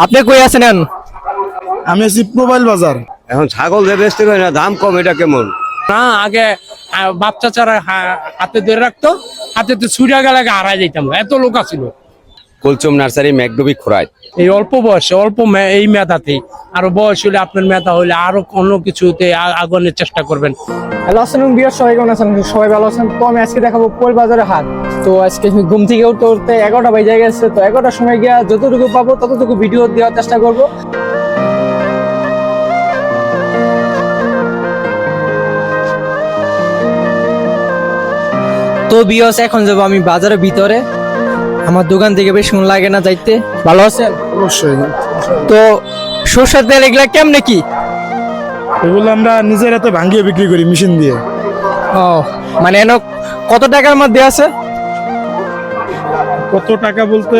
আপনি কই আছেন? আমি আছি মোবাইল বাজার। এখন ছাগল যে বেচতে পারি না, দাম কম, এটা কেমন? না আগে বাচ্চা চারা হাতে ধরে রাখতো, হাতে তো ছুড়ে গেলে হারাই যেতাম, এত লোক আছিল। কুলচুম নার্সারি ম্যাকডুবি খোরাই। এই অল্প বয়সে এই মেধাতেই, আরো বয়স হলে আপনার মেধা হলে আরো অন্য কিছুতে আগুনের চেষ্টা করবেন। হ্যালো আসসালামু বিয়ার, সবাই কেমন আছেন? সবাই ভালো আছেন? তো আমি আজকে দেখাবো পোল বাজারের হাট। তো আজকে আমি ঘুম থেকে উঠতে উঠতে 11টা বেজে গেছে। তো 11টার সময় গিয়া যতটুকু পাবো ততটুকু ভিডিও দেওয়ার চেষ্টা করব। তো বিয়স এখন যাবো আমি বাজারের ভিতরে। আমার দোকান থেকে বেশ মন লাগে না যাইতে। ভালো আছেন? অবশ্যই। তো সরষের তেল এগুলা কেমনে কি? এগুলো আমরা নিজের হাতে ভাঙিয়ে বিক্রি করি মেশিন দিয়ে। ও মানে এনে কত টাকার মধ্যে আছে? কত টাকা বলতে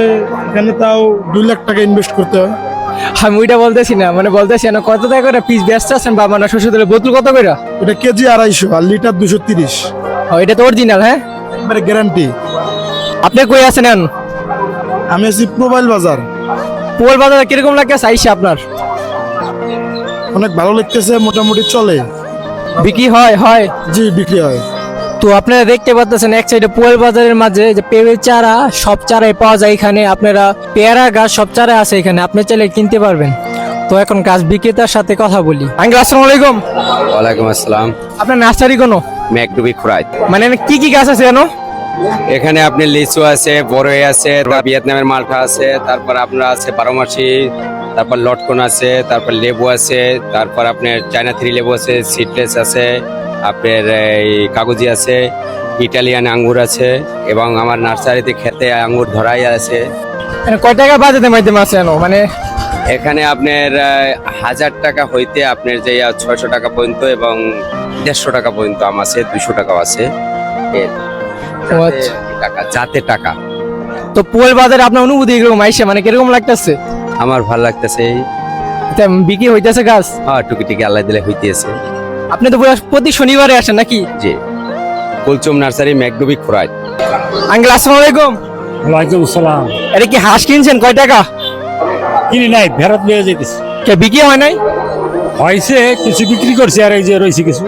এখানে তাও 2 লাখ টাকা ইনভেস্ট করতে হয়। আমি ওইটা বলতেছি না, মানে বলতেছি না কত টাকা করে পিস ব্যস্ত আছেন বা মানে সরষের তেলের বোতল কত করে? এটা কেজি 250 আর লিটার 230। ও এটা তো অরিজিনাল। হ্যাঁ, একবারে গ্যারান্টি। আপনি কই আছেন? আমি আছি মোবাইল বাজার। পোল বাজারে কিরকম লাগছে আইসা আপনার? অনেক ভালো লাগতেছে, মোটামুটি চলে। বিক্রি হয়? জি, বিক্রি হয়। তো আপনারা দেখতে পাচ্ছেন এক সাইডে পোল বাজারের মাঝে যে পেঁপের চারা, সব চারাই পাওয়া যায় এখানে। আপনারা পেয়ারা গাছ সব চারা আছে এখানে, আপনি চাইলে কিনতে পারবেন। তো এখন গাছ বিক্রেতার সাথে কথা বলি। আঙ্কেল আসসালামু আলাইকুম। ওয়ালাইকুম আসসালাম। আপনার নার্সারি কোনো ম্যাকডুবি খোরাই। মানে কি কি গাছ আছে জানো? এখানে আপনি লিচু আছে, বড়ই আছে, ভিয়েতনামের মালটা আছে, তারপর আপনার আছে বারোমাসি, তারপর লটকন আছে, তারপর লেবু আছে, তারপর আপনার চায়না 3 লেবু আছে, সিডলেস আছে, আপনার এই কাগজি আছে, ইটালিয়ান আঙ্গুর আছে, এবং আমার নার্সারিতে খেতে আঙ্গুর ধরাই আছে। মানে কয় টাকা বাজেটের মাধ্যমে আছে জানো? মানে এখানে আপনার 1000 টাকা হইতে আপনার যে 600 টাকা পর্যন্ত এবং 150 টাকা পর্যন্ত আম আছে, 200 টাকাও আছে। ও আচ্ছা। টাকা যাতে টাকা। তো পোল বাজারে আপনার অনুভূতি কিরকম আইসা, মানে কিরকম লাগতেছে? আমার ভাল লাগতেছে। বিক্রি হইতেছে গাছ? হ্যাঁ, টুকি আল্লাহ দিলে হইতেছে। আপনি তো প্রতি শনিবারে আসেন নাকি? জি, কুলচুম নার্সারি ম্যাকডুবি খোরাই। আঙ্কেল আসসালামু আলাইকুম। ওয়ালাইকুম আসসালাম। এটা কি হাঁস কিনছেন? কয় টাকা? কিনি নাই, ফেরত নিয়ে যেতেছি। কে বিক্রি হয় নাই? হয়েছে কিছু বিক্রি করছি, আর এই যে রয়েছে কিছু।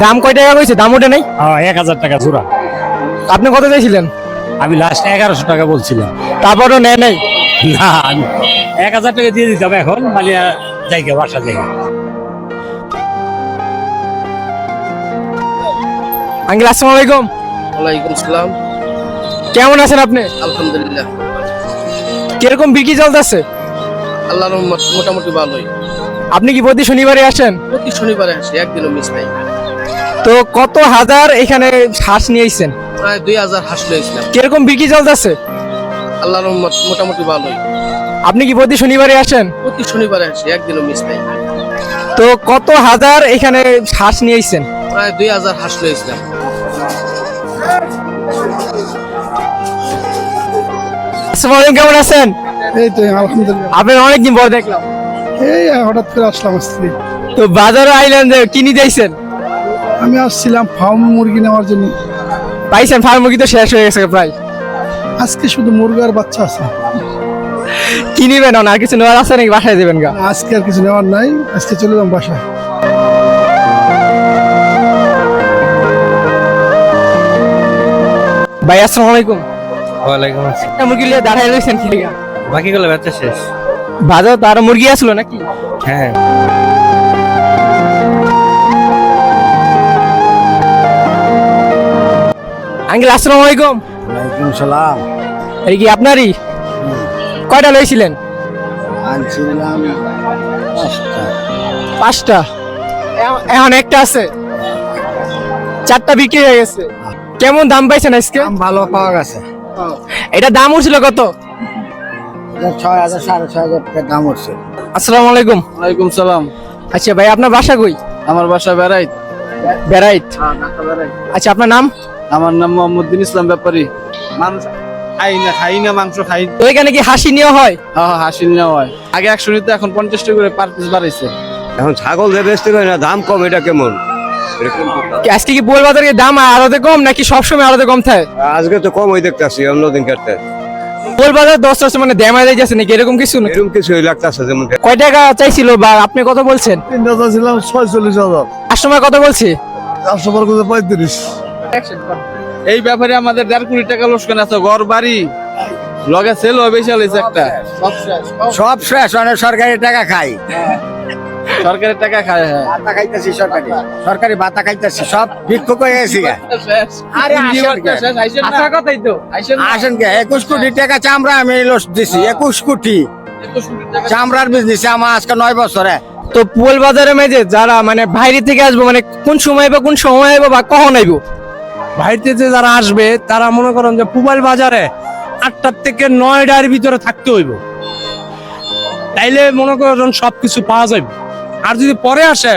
দাম কয় টাকা কইছে? দাম ওঠে নাই? 1000 টাকা জোড়া। আপনি কত চাইছিলেন? আমি লাস্ট 1100 টাকা বলছিলাম। তারপরও নেয় নাই? না, আমি 1000 টাকা দিয়ে দিতাম, এখন মানে জায়গা বাসা জায়গা। আঙ্কেল আসসালামু আলাইকুম। ওয়ালাইকুম সালাম। কেমন আছেন আপনি? আলহামদুলিল্লাহ, কিরকম বিক্রি চলতেছে? আল্লাহর রহমত মোটামুটি ভালোই। আপনি কি প্রতি শনিবারে আসেন? প্রতি শনিবারে আসি, একদিনও মিস নাই। তো কত হাজার এখানে হাঁস নিয়েছেন? প্রায় 2000 হাঁস লইছিলাম। কিরকম বিক্রি চলতেছে? আল্লাহর রহমত মোটামুটি ভালোই। আপনি কি প্রতি শনিবারে আসেন? প্রতি শনিবারে আসি, একদিনও মিস নাই। তো কত হাজার এখানে হাঁস নিয়েছেন? প্রায় 2000 হাঁস লইছিলাম। আসসালামু আলাইকুম, কেমন আছেন? এই তো আলহামদুলিল্লাহ। আপনার অনেকদিন পর দেখলাম। এই হঠাৎ করে আসলাম আজকে। তো বাজারে আইলেন যে কিনে দিয়েছেন? আমি আসছিলাম ফার্ম মুরগি নেওয়ার জন্য। পাইছেন? ফার্ম মুরগি তো শেষ হয়ে গেছে প্রায়। আজকে শুধু মুরগার বাচ্চা আছে। কি নিবেন? আর কিছু নেওয়ার আছে নাকি? বাসায় দেবেন গা? আজকে আর কিছু নেওয়ার নাই, আজকে চলে যাম বাসায়। ভাই আসসালামু আলাইকুম। ওয়ালাইকুম আসসালাম। একটা মুরগি নিয়ে দাঁড়ায় রয়েছেন কি লিগা? বাকিগুলো বেচা শেষ। বাজার তো আরো মুরগি আসলো নাকি? হ্যাঁ। আঙ্কেল আসসালামু আলাইকুম। ওয়ালাইকুম সালাম। এই কি আপনারই? কয়টা লইছিলেন? আনছিলাম 5টা। এখন একটা আছে, 4টা বিক্রি হয়ে গেছে। কেমন দাম পাইছেন আজকে? ভালো পাওয়া গেছে। এটা দাম উঠছিল কত? 6000 6500 টাকা দাম হচ্ছে। আসসালামু আলাইকুম। ওয়ালাইকুম সালাম। আচ্ছা ভাই, আপনার বাসা কই? আমার বাসা বেড়াইত। বেড়াইত। আচ্ছা, আপনার নাম? আমার নাম মোহাম্মদ ইসলাম ব্যাপারী। মানুষ খাই না মাংস খাই। তো এখানে কি হাসি নেওয়া হয়? হ্যাঁ, হাসি নেওয়া হয়। আগে 100 নিতে, এখন 50 টাকা করে পার পিস বাড়াইছে। এখন ছাগল যে বেচতে পারি না, দাম কম, এটা কেমন? আজকে কি পোল বাজারে দাম আলাদা কম নাকি সবসময় আলাদা কম থাকে? আজকে তো কম হয়ে দেখতেছি, অন্যদিন কাটতে। পোল বাজার 10 আছে মানে দেমাই যাচ্ছে নাকি এরকম কিছু না? এরকম কিছু লাগতেছে যেমন কয় টাকা চাইছিল বা আপনি কত বলছেন? 3টা ছিলাম 46,000, কাস্টমার কত বলছে? কাস্টমার কত 35। এই ব্যাপারে আমাদের 1.5 কোটি টাকা লোকসান আছে, ঘর বাড়ি লগে সেল হবে চালিয়েছে একটা, সব শেষ, অনেক সরকারি টাকা খাই, সরকারের টাকা খায়। হ্যাঁ ভাতা খাইতেছি, সরকারি ভাতা খাইতেছি, সব ভিক্ষুক হয়ে গেছি গা। আরে আসেন কে? আচ্ছা কথাই তো। আসেন কে? 21 কোটি টাকা চামড়া আমি লস দিছি, 21 কোটি চামড়ার বিজনেস আমার আজকে 9 বছরে। তো পোল বাজারে মেজে যারা মানে বাইরে থেকে আসবো মানে কোন সময় বা বা কখন আইবো? বাইরে যে যারা আসবে তারা মনে করেন যে পুবাইল বাজারে 8টা থেকে 9টার ভিতরে থাকতে হইব, তাইলে মনে করেন সবকিছু পাওয়া যাবে। আর যদি পরে আসে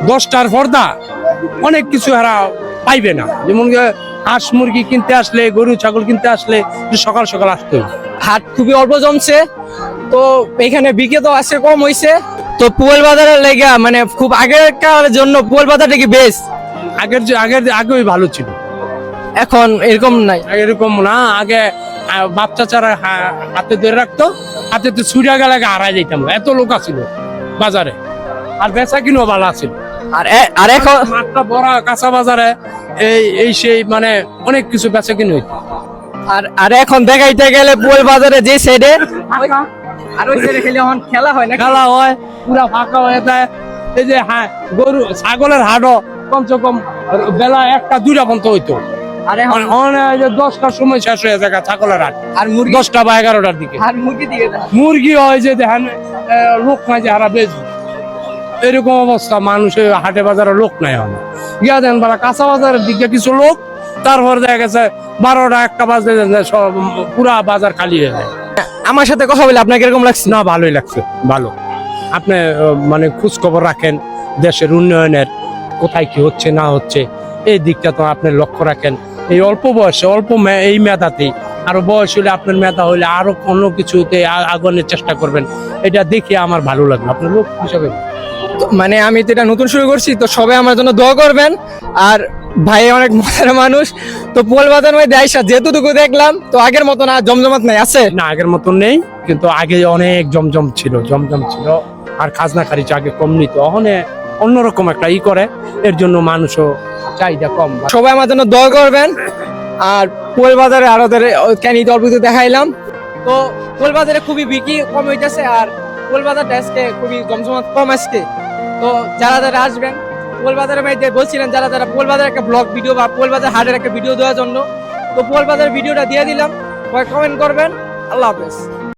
10টার পর্দা, অনেক কিছু এরা পাইবে না। যেমন হাঁস মুরগি কিনতে আসলে, গরু ছাগল কিনতে আসলে সকাল সকাল আসতে হবে। হাট খুবই অল্প জমছে, তো এখানে বিকে তো আজকে কম হইছে। তো পোল বাজারের লেগে মানে খুব আগেকার জন্য পোল বাজারটা কি বেশ? আগেই ভালো ছিল, এখন এরকম নাই। আগে এরকম না। আগে বাচ্চা চারা হাতে ধরে রাখতো, হাতে তো ছুড়িয়া গেলে হারাই যেতাম, এত লোক আছিল বাজারে, আর বেচা কিনো ভালো আছিল। আর এখন মাঠটা বড় কাঁচা বাজারে এই সেই মানে অনেক কিছু বেচা কিনো হইতো। আর এখন দেখাইতে গেলে পোল বাজারে যে সাইডে আর ওই সাইডে খেলা হয় না, খেলা হয় পুরা ফাঁকা হয়ে যায়। এই যে গরু ছাগলের হাটও কমসে কম বেলা 1টা 2টা পর্যন্ত হইতো, আর এখন 10টার সময় শেষ হয়ে যায় ছাগলের হাট, আর মুরগি 10টা বা 11টার দিকে। আর মুরগি দিকে মুরগি হয় যে দেখেন লোক নাই যে হারা বেচবে, এরকম অবস্থা। মানুষের হাটে বাজারে লোক নাই হয়, গিয়া দেন বেলা কাঁচা বাজারের দিকে কিছু লোক, তারপর দেখা গেছে 12টা 1টা বাজে সব পুরা বাজার খালি হয়ে যায়। আমার সাথে কথা বলে আপনাকে এরকম লাগছে? না, ভালোই লাগছে, ভালো। আপনি মানে খোঁজ খবর রাখেন দেশের উন্নয়নের, কোথায় কি হচ্ছে না হচ্ছে, এই দিকটা তো আপনি লক্ষ্য রাখেন। এই অল্প বয়সে এই মেধাতেই, আরো বয়স হলে আপনার মেধা হলে আরো অন্য কিছুতে আগানোর চেষ্টা করবেন, এটা দেখে আমার ভালো লাগলো আপনার লোক হিসাবে। মানে আমি তো এটা নতুন শুরু করছি, তো সবাই আমার জন্য দোয়া করবেন। আর ভাই অনেক মজার মানুষ। তো পোল বাজার মধ্যে আইসা যেহেতু দেখলাম, তো আগের মতো না জমজমাট নাই আছে না, আগের মতন নেই, কিন্তু আগে অনেক জমজম ছিল, আর খাজনা খারিজ আগে কম নিত, অন্যরকম একটা করে, এর জন্য মানুষও চাহিদা কম। সবাই আমার জন্য দোয়া করবেন। আর পোল বাজারে আরো কেন অল্প দেখাইলাম, তো পোল বাজারে খুবই বিক্রি কম হইতেছে, আর পোল বাজারটা আজকে খুবই জমজমাট কম আজকে। তো যারা আসবেন পোল বাজারের মধ্যে বলছিলেন, যারা পোল বাজার একটা ব্লগ ভিডিও বা পোল বাজার হাটের একটা ভিডিও দেওয়ার জন্য, তো পোল বাজার ভিডিওটা দিয়ে দিলাম, কমেন্ট করবেন। আল্লাহ হাফেজ।